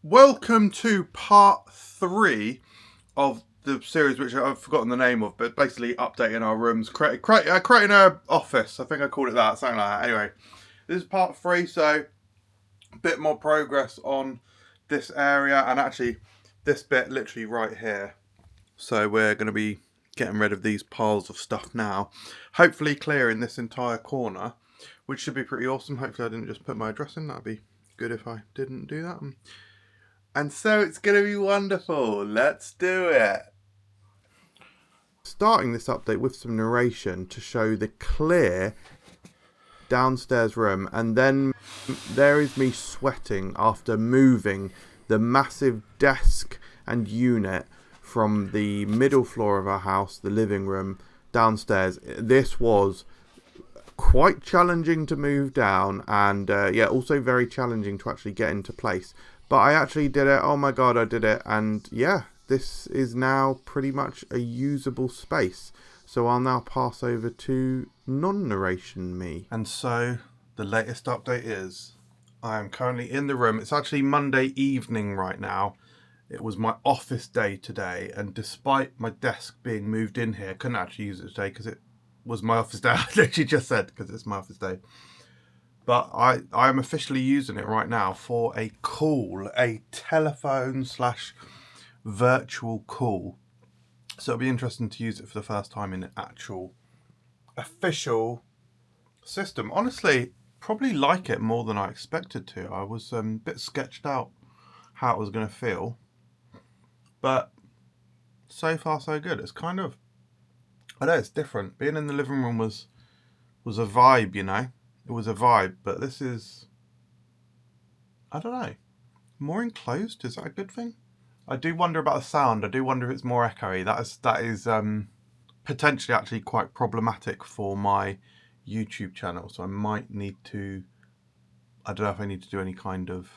Welcome to part 3 of the series, which I've forgotten the name of, but basically updating our rooms, creating an office. I think I called it that, something like that. Anyway, this is part 3, so a bit more progress on this area, and actually this bit literally right here. So we're going to be getting rid of these piles of stuff now, hopefully clearing this entire corner, which should be pretty awesome. Hopefully I didn't just put my address in. That'd be good if I didn't do that. And so it's going to be wonderful. Let's do it. Starting this update with some narration to show the clear downstairs room, and then there is me sweating after moving the massive desk and unit from the middle floor of our house, the living room, downstairs. This was quite challenging to move down, and also very challenging to actually get into place. But I actually did it. Oh my god, I did it. And yeah, this is now pretty much a usable space. So I'll now pass over to non-narration me. And so the latest update is I am currently in the room. It's actually Monday evening right now. It was my office day today, and despite my desk being moved in here, I couldn't actually use it today because it was my office day. I literally just said because it's my office day. But I am officially using it right now for a call, a telephone / virtual call. So it'll be interesting to use it for the first time in an actual official system. Honestly, probably like it more than I expected to. I was a bit sketched out how it was going to feel. But so far so good. It's kind of, I know it's different. Being in the living room was a vibe, you know. It was a vibe, but this is, I don't know, more enclosed. Is that a good thing? I do wonder about the sound. I do wonder if it's more echoey. That is potentially actually quite problematic for my YouTube channel. So I might need to, I don't know if I need to do any kind of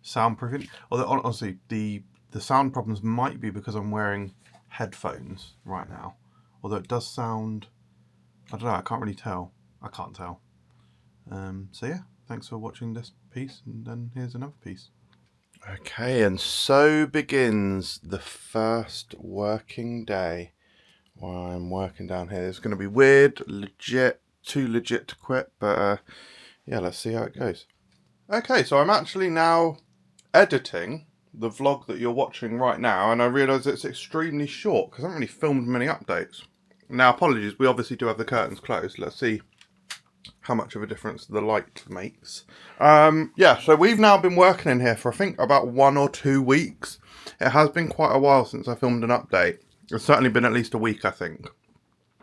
soundproofing. Although honestly, the sound problems might be because I'm wearing headphones right now. Although it does sound, I don't know, I can't really tell. I can't tell. So yeah, thanks for watching this piece, and then here's another piece. Okay, and so begins the first working day while I'm working down here. It's going to be weird, too legit to quit, but yeah, let's see how it goes. Okay, so I'm actually now editing the vlog that you're watching right now, and I realise it's extremely short because I haven't really filmed many updates. Now, apologies, we obviously do have the curtains closed. Let's see how much of a difference the light makes. Yeah, so we've now been working in here for I think about 1 or 2 weeks. It has been quite a while since I filmed an update. It's certainly been at least a week, I think.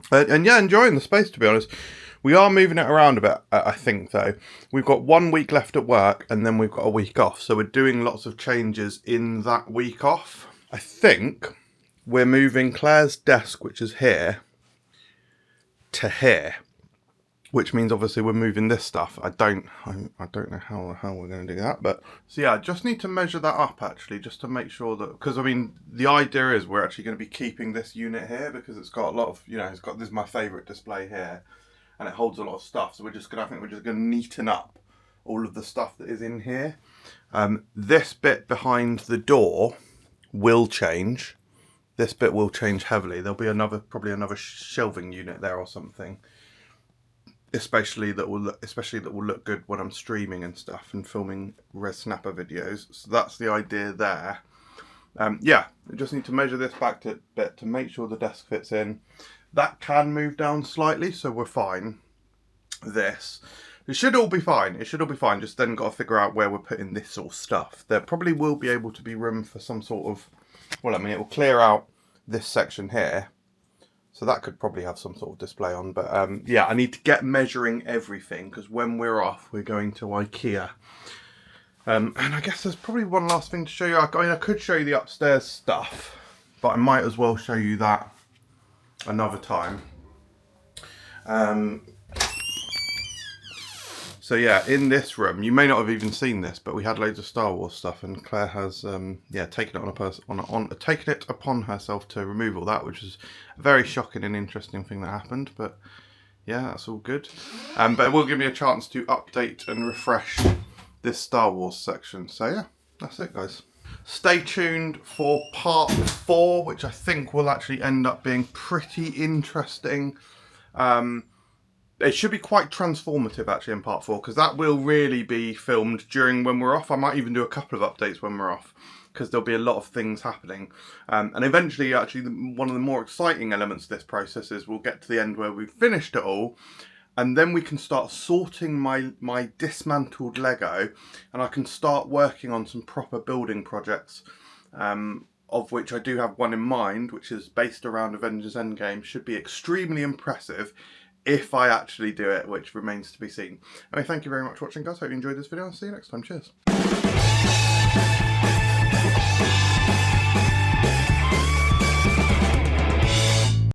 And yeah, enjoying the space, to be honest. We are moving it around a bit, I think, though. We've got 1 week left at work, and then we've got a week off. So we're doing lots of changes in that week off. I think we're moving Claire's desk, which is here, to here. Which means obviously we're moving this stuff. I don't know how we're going to do that, but so yeah, I just need to measure that up actually, just to make sure that, because I mean the idea is we're actually going to be keeping this unit here because it's got a lot of, you know, this is my favourite display here, and it holds a lot of stuff. So we're just going to neaten up all of the stuff that is in here. This bit behind the door will change. This bit will change heavily. There'll be probably another shelving unit there or something. Especially that will look good when I'm streaming and stuff and filming Res Snapper videos. So that's the idea there. Yeah, I just need to measure this back a bit to make sure the desk fits in. That can move down slightly, so we're fine. It should all be fine. Just then got to figure out where we're putting this sort of stuff. There probably will be able to be room for some sort of, well, I mean, it will clear out this section here. So that could probably have some sort of display on. But yeah, I need to get measuring everything because when we're off, we're going to IKEA. And I guess there's probably one last thing to show you. I mean, I could show you the upstairs stuff, but I might as well show you that another time. So yeah, in this room, you may not have even seen this, but we had loads of Star Wars stuff, and Claire has taken it upon herself to remove all that, which is a very shocking and interesting thing that happened. But yeah, that's all good. But it will give me a chance to update and refresh this Star Wars section. So yeah, that's it, guys. Stay tuned for part 4, which I think will actually end up being pretty interesting. It should be quite transformative actually in part 4, because that will really be filmed during when we're off. I might even do a couple of updates when we're off, because there'll be a lot of things happening. And eventually, actually, one of the more exciting elements of this process is we'll get to the end where we've finished it all, and then we can start sorting my dismantled Lego, and I can start working on some proper building projects, of which I do have one in mind, which is based around Avengers Endgame. Should be extremely impressive if I actually do it, which remains to be seen. Anyway, thank you very much for watching, guys. Hope you enjoyed this video. I'll see you next time. Cheers.